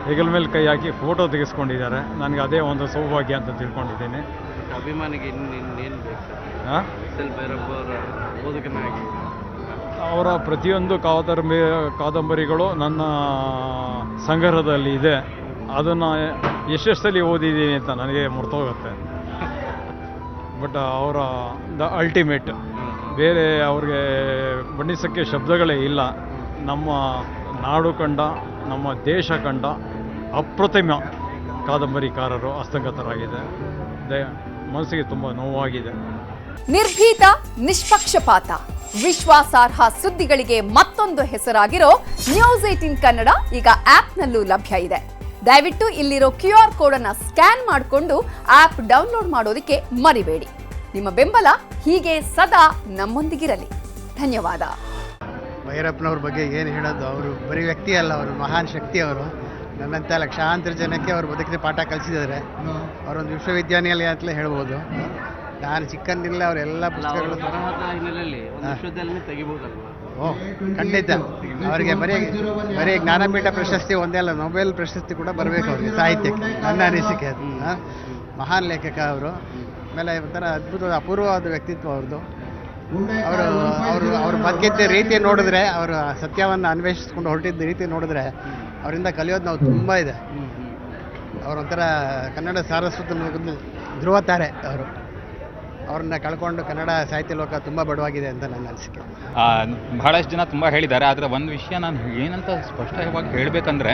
ಹೆಗಲ ಮೇಲೆ ಕೈ ಹಾಕಿ ಫೋಟೋ ತೆಗೆಸ್ಕೊಂಡಿದ್ದಾರೆ. ನನಗೆ ಅದೇ ಒಂದು ಸೌಭಾಗ್ಯ ಅಂತ ತಿಳ್ಕೊಂಡಿದ್ದೀನಿ. ಅಭಿಮಾನಿಗೆ ಇನ್ನೇನು ಬೇಕು ಹಾಂ, ಎಸ್.ಎಲ್. ಭೈರಪ್ಪ ಅವರ ಓದುಗನಾಗಿ ಅವರ ಪ್ರತಿಯೊಂದು ಕಾದಂಬರಿಗಳು ನನ್ನ ಸಂಗ್ರಹದಲ್ಲಿ ಇದೆ. ಅದನ್ನು ಎಷ್ಟೆಷ್ಟಲ್ಲಿ ಓದಿದ್ದೀನಿ ಅಂತ ನನಗೆ ಮರ್ತೋಗುತ್ತೆ. ಬಟ್ ಅವರ ದ ಅಲ್ಟಿಮೇಟ್, ಬೇರೆ ಅವ್ರಿಗೆ ಬಣ್ಣಿಸೋಕ್ಕೆ ಶಬ್ದಗಳೇ ಇಲ್ಲ. ನಮ್ಮ ನಾಡು ಕಂಡ, ನಮ್ಮ ದೇಶ ಕಂಡ ಅಪ್ರತಿಮ ಕಾದಂಬರಿಕಾರರು ಹಸ್ತಂಗತರಾಗಿದೆ. ಮನಸ್ಸಿಗೆ ತುಂಬ ನೋವಾಗಿದೆ. ನಿರ್ಭೀತ, ನಿಷ್ಪಕ್ಷಪಾತ, ವಿಶ್ವಾಸಾರ್ಹ ಸುದ್ದಿಗಳಿಗೆ ಮತ್ತೊಂದು ಹೆಸರಾಗಿರೋ ನ್ಯೂಸ್ 18 ಕನ್ನಡ ಈಗ ಆಪ್ನಲ್ಲೂ ಲಭ್ಯ ಇದೆ. ದಯವಿಟ್ಟು ಇಲ್ಲಿರೋ QR ಕೋಡ್ ಅನ್ನು ಸ್ಕ್ಯಾನ್ ಮಾಡಿಕೊಂಡು ಆಪ್ ಡೌನ್ಲೋಡ್ ಮಾಡೋದಕ್ಕೆ ಮರಿಬೇಡಿ. ನಿಮ್ಮ ಬೆಂಬಲ ಹೀಗೆ ಸದಾ ನಮ್ಮೊಂದಿಗಿರಲಿ. ಧನ್ಯವಾದ. ಭೈರಪ್ಪನವ್ರ ಬಗ್ಗೆ ಏನು ಹೇಳೋದು, ಅವರು ಬರೀ ವ್ಯಕ್ತಿ ಅಲ್ಲ, ಅವರು ಮಹಾನ್ ಶಕ್ತಿ. ಅವರು ನನ್ನಂಥ ಲಕ್ಷಾಂತರ ಜನಕ್ಕೆ ಅವರು ಬದುಕಿನ ಪಾಠ ಕಲಿಸಿದ್ದಾರೆ. ಅವರೊಂದು ವಿಶ್ವವಿದ್ಯಾನಿಲಯ ಅಂತಲೇ ಹೇಳ್ಬೋದು. ನಾನು ಚಿಕ್ಕಂದಿಲ್ಲ ಅವರೆಲ್ಲ ಪುಸ್ತಕಗಳು ಹಿನ್ನೆಲೆಯಲ್ಲಿ ವಿಶ್ವವಿದ್ಯಾಲಯ ತೆಗಿಬಹುದಲ್ವಾ? ಖಂಡಿತ. ಅವರಿಗೆ ಬರೀ ಜ್ಞಾನಪೀಠ ಪ್ರಶಸ್ತಿ ಒಂದೇ ಅಲ್ಲ, ನೊಬೆಲ್ ಪ್ರಶಸ್ತಿ ಕೂಡ ಬರಬೇಕು ಅವರಿಗೆ ಸಾಹಿತ್ಯಕ್ಕೆ, ನನ್ನ ಅನಿಸಿಕೆ ಅದು. ಮಹಾನ್ ಲೇಖಕ ಅವರು. ಆಮೇಲೆ ಒಂಥರ ಅಪೂರ್ವವಾದ ವ್ಯಕ್ತಿತ್ವ ಅವ್ರದ್ದು. ಅವರು ಬದುಕಿದ್ದ ರೀತಿ ನೋಡಿದ್ರೆ, ಅವರು ಸತ್ಯವನ್ನು ಅನ್ವೇಷಿಸ್ಕೊಂಡು ಹೊರಟಿದ್ದ ರೀತಿ ನೋಡಿದ್ರೆ ಅವರಿಂದ ಕಲಿಯೋದು ನಾವು ತುಂಬ ಇದೆ. ಅವರೊಂಥರ ಕನ್ನಡ ಸಾರಸ್ವತ ಧ್ರುವ ತಾರೆ. ಅವ್ರನ್ನ ಕಳ್ಕೊಂಡು ಕನ್ನಡ ಸಾಹಿತ್ಯ ಲೋಕ ತುಂಬ ಬಡವಾಗಿದೆ ಅಂತ ನನ್ನ ಅನಿಸಿಕೆ. ಬಹಳಷ್ಟು ಜನ ತುಂಬ ಹೇಳಿದ್ದಾರೆ. ಆದರೆ ಒಂದು ವಿಷಯ ನಾನು ಏನಂತ ಸ್ಪಷ್ಟವಾಗಿ ಹೇಳಬೇಕಂದ್ರೆ,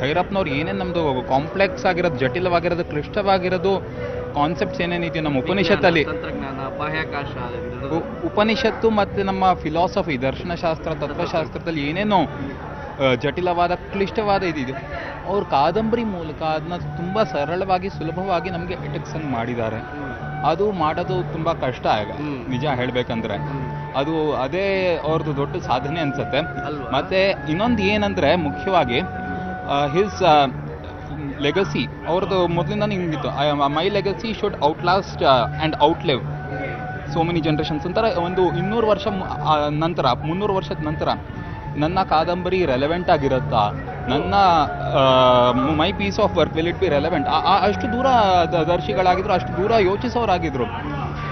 ಭೈರಪ್ಪನವ್ರು ಏನೇನು ನಮ್ಮದು ಕಾಂಪ್ಲೆಕ್ಸ್ ಆಗಿರೋದು, ಜಟಿಲವಾಗಿರೋದು, ಕ್ಲಿಷ್ಟವಾಗಿರೋದು ಕಾನ್ಸೆಪ್ಟ್ಸ್ ಏನೇನಿದೆಯೋ ನಮ್ಮ ಉಪನಿಷತ್ತಲ್ಲಿ, ಉಪನಿಷತ್ತು ಮತ್ತು ನಮ್ಮ ಫಿಲಾಸಫಿ, ದರ್ಶನಶಾಸ್ತ್ರ, ತತ್ವಶಾಸ್ತ್ರದಲ್ಲಿ ಏನೇನೋ ಜಟಿಲವಾದ, ಕ್ಲಿಷ್ಟವಾದ ಇದಿದೆ, ಅವ್ರ ಕಾದಂಬರಿ ಮೂಲಕ ಅದನ್ನ ತುಂಬ ಸರಳವಾಗಿ, ಸುಲಭವಾಗಿ ನಮಗೆ ಎಟೆಕ್ಸನ್ ಮಾಡಿದ್ದಾರೆ. ಅದು ಮಾಡೋದು ತುಂಬ ಕಷ್ಟ ನಿಜ ಹೇಳಬೇಕಂದ್ರೆ. ಅದೇ ಅವ್ರದ್ದು ದೊಡ್ಡ ಸಾಧನೆ ಅನ್ಸುತ್ತೆ. ಮತ್ತೆ ಇನ್ನೊಂದು ಏನಂದ್ರೆ, ಮುಖ್ಯವಾಗಿ ಹಿಸ್ ಲೆಗಸಿ ಅವ್ರದ್ದು ಮೊದಲಿಂದ ಹಿಂಗಿತ್ತು, my legacy should outlast and outlive so many generations ಅಂತಾರೆ. ಒಂದು 200 ವರ್ಷ ನಂತರ, 300 ವರ್ಷದ ನಂತರ ನನ್ನ ಕಾದಂಬರಿ ರೆಲೆವೆಂಟ್ ಆಗಿರುತ್ತಾ, ನನ್ನ my piece of work will it be relevant, ಅಷ್ಟು ದೂರ ದರ್ಶಿಗಳಾಗಿದ್ರು, ಅಷ್ಟು ದೂರ ಯೋಚಿಸೋರಾಗಿದ್ರು.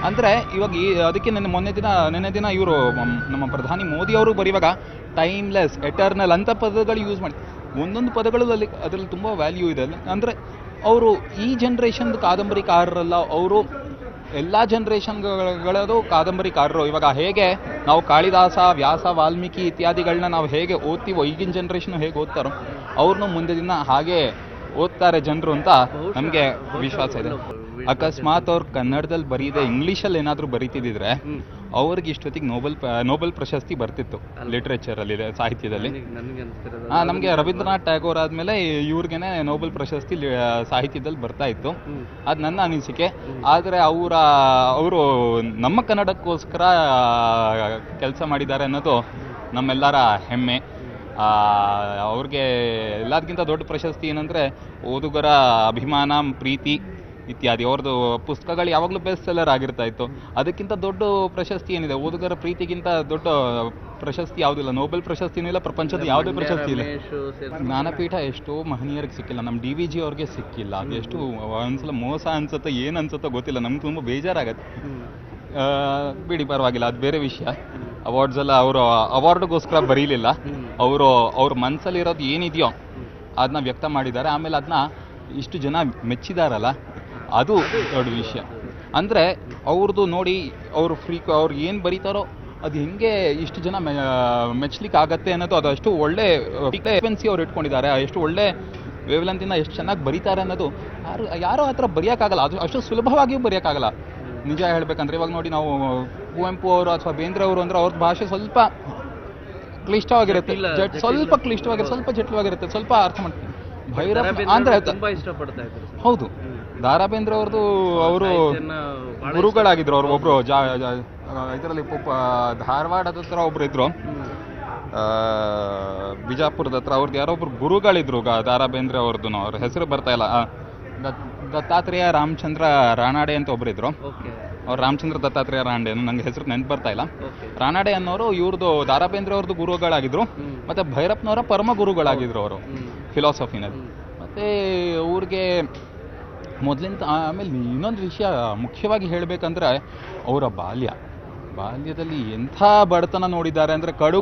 ಅಂದರೆ ಇವಾಗ ಅದಕ್ಕೆ ನೆನ್ನೆ ದಿನ ಇವರು ನಮ್ಮ ಪ್ರಧಾನಿ ಮೋದಿ ಅವರು ಬರೆಯುವಾಗ ಟೈಮ್ಲೆಸ್, ಎಟರ್ನಲ್ ಅಂತ ಪದಗಳು ಯೂಸ್ ಮಾಡಿ, ಒಂದೊಂದು ಪದಗಳಲ್ಲಿ ಅದರಲ್ಲಿ ತುಂಬ ವ್ಯಾಲ್ಯೂ ಇದೆ. ಅಂದರೆ ಅವರು ಈ ಜನ್ರೇಷನ್ದು ಕಾದಂಬರಿಕಾರರಲ್ಲ, ಅವರು ಎಲ್ಲ ಜನ್ರೇಷನ್ಗಳದು ಕಾದಂಬರಿಕಾರರು. ಇವಾಗ ಹೇಗೆ ನಾವು ಕಾಳಿದಾಸ, ವ್ಯಾಸ, ವಾಲ್ಮೀಕಿ ಇತ್ಯಾದಿಗಳನ್ನ ನಾವು ಹೇಗೆ ಓದ್ತೀವೋ, ಈಗಿನ ಜನ್ರೇಷನ್ ಹೇಗೆ ಓದ್ತಾರೋ ಅವ್ರನ್ನೂ ಮುಂದೆ ದಿನ ಹಾಗೆ ಓದ್ತಾರೆ ಜನರು ಅಂತ ನಮಗೆ ವಿಶ್ವಾಸ ಇದೆ. ಅಕಸ್ಮಾತ್ ಅವ್ರು ಕನ್ನಡದಲ್ಲಿ ಬರೀದೆ ಇಂಗ್ಲೀಷಲ್ಲಿ ಏನಾದರೂ ಬರೀತಿದ್ರೆ ಅವ್ರಿಗೆ ಇಷ್ಟೊತ್ತಿಗೆ ನೋಬೆಲ್ ಪ್ರಶಸ್ತಿ ಬರ್ತಿತ್ತು ಲಿಟ್ರೇಚರಲ್ಲಿ, ಸಾಹಿತ್ಯದಲ್ಲಿ. ನಮಗೆ ರವೀಂದ್ರನಾಥ್ ಟ್ಯಾಗೋರ್ ಆದಮೇಲೆ ಇವ್ರಿಗೇನೆ ನೋಬೆಲ್ ಪ್ರಶಸ್ತಿ ಸಾಹಿತ್ಯದಲ್ಲಿ ಬರ್ತಾ ಇತ್ತು. ಅದು ನನ್ನ ಅನಿಸಿಕೆ. ಆದರೆ ಅವರು ನಮ್ಮ ಕನ್ನಡಕ್ಕೋಸ್ಕರ ಕೆಲಸ ಮಾಡಿದ್ದಾರೆ ಅನ್ನೋದು ನಮ್ಮೆಲ್ಲರ ಹೆಮ್ಮೆ. ಅವ್ರಿಗೆ ಎಲ್ಲದಕ್ಕಿಂತ ದೊಡ್ಡ ಪ್ರಶಸ್ತಿ ಏನಂದರೆ ಓದುಗರ ಅಭಿಮಾನ, ಪ್ರೀತಿ ಇತ್ಯಾದಿ. ಅವ್ರದ್ದು ಪುಸ್ತಕಗಳು ಯಾವಾಗಲೂ ಬೆಸ್ಟ್ ಸೆಲ್ಲರ್ ಆಗಿರ್ತಾ ಇತ್ತು. ಅದಕ್ಕಿಂತ ದೊಡ್ಡ ಪ್ರಶಸ್ತಿ ಏನಿದೆ? ಓದುಗರ ಪ್ರೀತಿಗಿಂತ ದೊಡ್ಡ ಪ್ರಶಸ್ತಿ ಯಾವುದಿಲ್ಲ. ನೋಬೆಲ್ ಪ್ರಶಸ್ತಿನೂ ಇಲ್ಲ, ಪ್ರಪಂಚದ ಯಾವುದೇ ಪ್ರಶಸ್ತಿ ಇಲ್ಲ. ಜ್ಞಾನಪೀಠ ಎಷ್ಟೋ ಮಹನೀಯರಿಗೆ ಸಿಕ್ಕಿಲ್ಲ, ನಮ್ಮ DVG ಅವ್ರಿಗೆ ಸಿಕ್ಕಿಲ್ಲ. ಅದು ಎಷ್ಟು ಒಂದ್ಸಲ ಮೋಸ ಅನ್ಸುತ್ತೋ ಏನು ಅನ್ಸುತ್ತೋ ಗೊತ್ತಿಲ್ಲ. ನಮ್ಗೆ ತುಂಬ ಬೇಜಾರಾಗತ್ತೆ. ಬಿಡಿ, ಪರವಾಗಿಲ್ಲ, ಅದು ಬೇರೆ ವಿಷಯ. ಅವಾರ್ಡ್ಸ್ ಎಲ್ಲ ಅವರು ಅವಾರ್ಡ್ಗೋಸ್ಕರ ಬರೀಲಿಲ್ಲ, ಅವ್ರ ಮನಸ್ಸಲ್ಲಿರೋದು ಏನಿದೆಯೋ ಅದನ್ನ ವ್ಯಕ್ತ ಮಾಡಿದ್ದಾರೆ. ಆಮೇಲೆ ಅದನ್ನ ಇಷ್ಟು ಜನ ಮೆಚ್ಚಿದಾರಲ್ಲ, ಅದು ದೊಡ್ಡ ವಿಷಯ. ಅಂದರೆ ಅವ್ರದ್ದು ನೋಡಿ, ಅವ್ರು ಏನು ಬರೀತಾರೋ ಅದು ಹೆಂಗೆ ಇಷ್ಟು ಜನ ಮೆಚ್ಚಲಿಕ್ಕೆ ಆಗತ್ತೆ ಅನ್ನೋದು, ಅದು ಅಷ್ಟು ಒಳ್ಳೆ ಫ್ರೀಕ್ವೆನ್ಸಿ ಅವ್ರು ಇಟ್ಕೊಂಡಿದ್ದಾರೆ. ಎಷ್ಟು ಒಳ್ಳೆ ವೇವ್ಲೆಂತಿಂದ ಎಷ್ಟು ಚೆನ್ನಾಗಿ ಬರೀತಾರೆ ಅನ್ನೋದು ಯಾರೋ ಆ ಥರ ಬರೆಯೋಕ್ಕಾಗಲ್ಲ. ಅದು ಅಷ್ಟು ಸುಲಭವಾಗಿಯೂ ಬರೆಯೋಕ್ಕಾಗಲ್ಲ ನಿಜ ಹೇಳಬೇಕಂದ್ರೆ. ಇವಾಗ ನೋಡಿ, ನಾವು ಕುವೆಂಪು ಅವರು ಅಥವಾ ಬೇಂದ್ರೆ ಅವರು ಅಂದರೆ ಅವ್ರ ಭಾಷೆ ಸ್ವಲ್ಪ ಕ್ಲಿಷ್ಟವಾಗಿರುತ್ತೆ, ಸ್ವಲ್ಪ ಜಟಿಲವಾಗಿರುತ್ತೆ, ಸ್ವಲ್ಪ ಅರ್ಥ ಮಾಡ್ತೀವಿ. ಭೈರಪ್ಪ ಅಂದ್ರೆ ತುಂಬಾ ಇಷ್ಟಪಡ್ತಾ ಇದ್ರು. ಹೌದು, ದಾರಾ ಬೇಂದ್ರೆ ಅವ್ರದ್ದು ಅವರು ಗುರುಗಳಾಗಿದ್ರು. ಅವ್ರು ಒಬ್ರು ಇದರಲ್ಲಿ ಧಾರವಾಡದ ಹತ್ರ ಒಬ್ರು ಇದ್ರು, ಬಿಜಾಪುರದ ಹತ್ರ. ಅವ್ರದ್ದು ಯಾರೋ ಒಬ್ರು ಗುರುಗಳಿದ್ರು ದಾರಾ ಬೇಂದ್ರೆ ಅವ್ರದ್ದು. ಅವ್ರ ಹೆಸರು ಬರ್ತಾ ಇಲ್ಲ. ದತ್ತಾತ್ರೇಯ ರಾಮಚಂದ್ರ ರಾನಾಡೆ ಅಂತ ಒಬ್ರಿದ್ರು. ಅವ್ರು ರಾಮಚಂದ್ರ ದತ್ತಾತ್ರೇಯ ರಾಂಡೆ, ನಂಗೆ ಹೆಸರು ನೆನ್ಪು ಬರ್ತಾ ಇಲ್ಲ. ರಾನಾಡೆ ಅನ್ನೋರು ಇವ್ರದ್ದು ದಾರಾ ಬೇಂದ್ರೆ ಅವ್ರದ್ದು ಗುರುಗಳಾಗಿದ್ರು, ಮತ್ತೆ ಭೈರಪ್ಪನವರ ಪರಮ ಗುರುಗಳಾಗಿದ್ರು ಅವರು. ಫಿಲಾಸಫಿನಲ್ಲಿ. ಮತ್ತು ಅವ್ರಿಗೆ ಮೊದಲಿಂದ ಆಮೇಲೆ ಇನ್ನೊಂದು ವಿಷಯ ಮುಖ್ಯವಾಗಿ ಹೇಳಬೇಕಂದ್ರೆ ಅವರ ಬಾಲ್ಯದಲ್ಲಿ ಎಂಥ ಬಡತನ ನೋಡಿದ್ದಾರೆ ಅಂದರೆ ಕಡು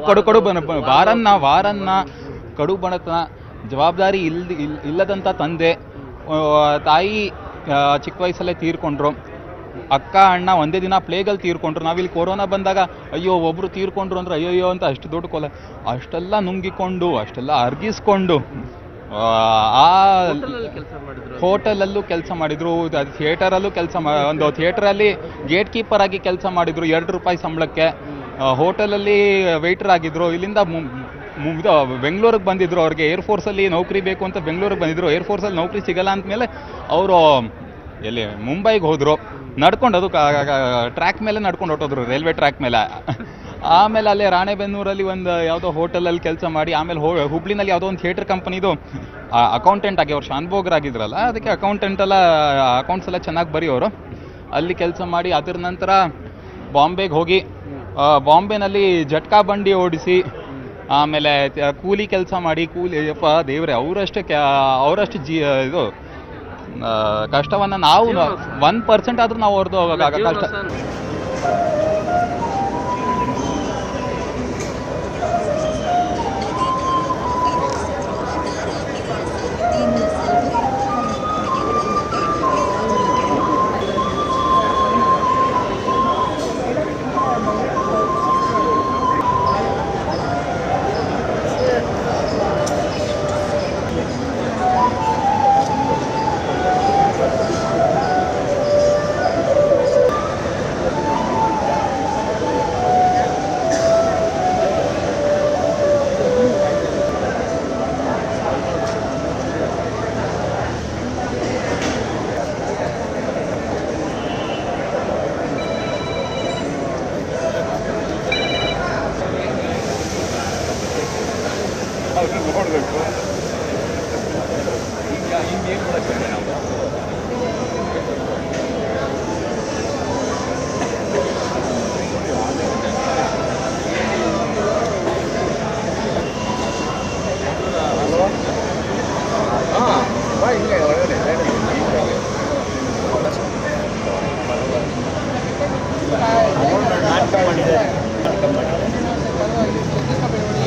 ವಾರನ್ನ ಕಡು ಬಡತನ, ಜವಾಬ್ದಾರಿ ಇಲ್ಲದಂಥ ತಂದೆ, ತಾಯಿ ಚಿಕ್ಕ ವಯಸ್ಸಲ್ಲೇ ತೀರ್ಕೊಂಡ್ರು, ಅಕ್ಕ ಅಣ್ಣ ಒಂದೇ ದಿನ ಪ್ಲೇಗಲ್ಲಿ ತೀರ್ಕೊಂಡ್ರು. ನಾವಿಲ್ಲಿ ಕೊರೋನಾ ಬಂದಾಗ ಅಯ್ಯೋ ಒಬ್ಬರು ತೀರ್ಕೊಂಡ್ರು ಅಂದ್ರೆ ಅಯ್ಯೋ ಅಂತ ಅಷ್ಟು ದೊಡ್ಡ ಕೊಲೆ, ಅಷ್ಟೆಲ್ಲ ನುಂಗಿಕೊಂಡು ಅಷ್ಟೆಲ್ಲ ಅರ್ಗಿಸ್ಕೊಂಡು ಆ ಹೋಟೆಲಲ್ಲೂ ಕೆಲಸ ಮಾಡಿದ್ರು, ಥಿಯೇಟರಲ್ಲೂ ಒಂದು ಥಿಯೇಟರಲ್ಲಿ ಗೇಟ್ ಕೀಪರ್ ಆಗಿ ಕೆಲಸ ಮಾಡಿದ್ರು ₹2 ಸಂಬಳಕ್ಕೆ. ಹೋಟೆಲಲ್ಲಿ ವೆಯ್ಟರ್ ಆಗಿದ್ರು. ಇಲ್ಲಿಂದ ಬೆಂಗಳೂರಿಗೆ ಬಂದಿದ್ರು. ಅವ್ರಿಗೆ ಏರ್ಫೋರ್ಸಲ್ಲಿ ನೌಕರಿ ಬೇಕು ಅಂತ ಬೆಂಗಳೂರಿಗೆ ಬಂದಿದ್ರು. ಏರ್ಫೋರ್ಸಲ್ಲಿ ನೌಕರಿ ಸಿಗಲ್ಲ ಅಂದಮೇಲೆ ಅವರು ಎಲ್ಲಿ ಮುಂಬೈಗೆ ಹೋದರು. ನಡ್ಕೊಂಡು ಅದು ಟ್ರ್ಯಾಕ್ ಮೇಲೆ ನಡ್ಕೊಂಡು ಹೊಟ್ಟೋದ್ರು, ರೈಲ್ವೆ ಟ್ರ್ಯಾಕ್ ಮೇಲೆ. ಆಮೇಲೆ ಅಲ್ಲೇ ರಾಣೆಬೆನ್ನೂರಲ್ಲಿ ಒಂದು ಯಾವುದೋ ಹೋಟೆಲಲ್ಲಿ ಕೆಲಸ ಮಾಡಿ, ಆಮೇಲೆ ಹುಬ್ಳಿನಲ್ಲಿ ಯಾವುದೋ ಒಂದು ಥಿಯೇಟರ್ ಕಂಪನಿದು ಅಕೌಂಟೆಂಟ್ ಆಗಿ, ಅವ್ರು ಶಾನ್ಭೋಗರಾಗಿದ್ರಲ್ಲ, ಅದಕ್ಕೆ ಅಕೌಂಟ್ಸ್ ಎಲ್ಲ ಚೆನ್ನಾಗಿ ಬರೆಯೋರು. ಅಲ್ಲಿ ಕೆಲಸ ಮಾಡಿ ಅದರ ನಂತರ ಬಾಂಬೆಗೆ ಹೋಗಿ ಬಾಂಬೆನಲ್ಲಿ ಜಟ್ಕಾ ಬಂಡಿ ಓಡಿಸಿ, ಆಮೇಲೆ ಕೂಲಿ ಕೆಲಸ ಮಾಡಿ, ದೇವ್ರೆ ಅವರಷ್ಟು ಇದು ಕಷ್ಟವನ್ನು ನಾವು 1% ಆದ್ರೂ ನಾವು ಅವ್ರದ್ದು ಕಷ್ಟ.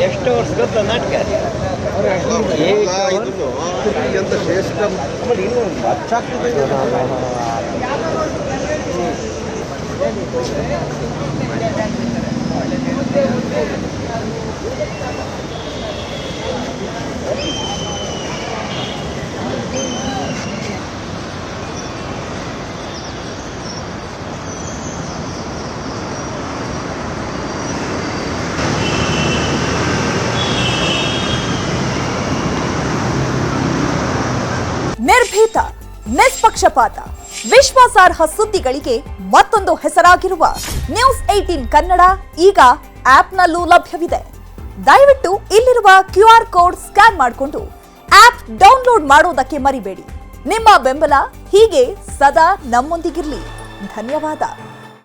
ಎಷ್ಟು ವರ್ಷದ ನಾಟಕ ಅತ್ಯಂತ ಶ್ರೇಷ್ಠ ನಿರ್ಭೀತ, ನಿಷ್ಪಕ್ಷಪಾತ, ವಿಶ್ವಾಸಾರ್ಹ ಸುದ್ದಿಗಳಿಗೆ ಮತ್ತೊಂದು ಹೆಸರಾಗಿರುವ ನ್ಯೂಸ್ 18 ಕನ್ನಡ ಈಗ ಆಪ್ನಲ್ಲೂ ಲಭ್ಯವಿದೆ. ದಯವಿಟ್ಟು ಇಲ್ಲಿರುವ QR ಕೋಡ್ ಸ್ಕ್ಯಾನ್ ಮಾಡಿಕೊಂಡು ಆಪ್ ಡೌನ್ಲೋಡ್ ಮಾಡೋದಕ್ಕೆ ಮರಿಬೇಡಿ. ನಿಮ್ಮ ಬೆಂಬಲ ಹೀಗೆ ಸದಾ ನಮ್ಮೊಂದಿಗಿರಲಿ. ಧನ್ಯವಾದ.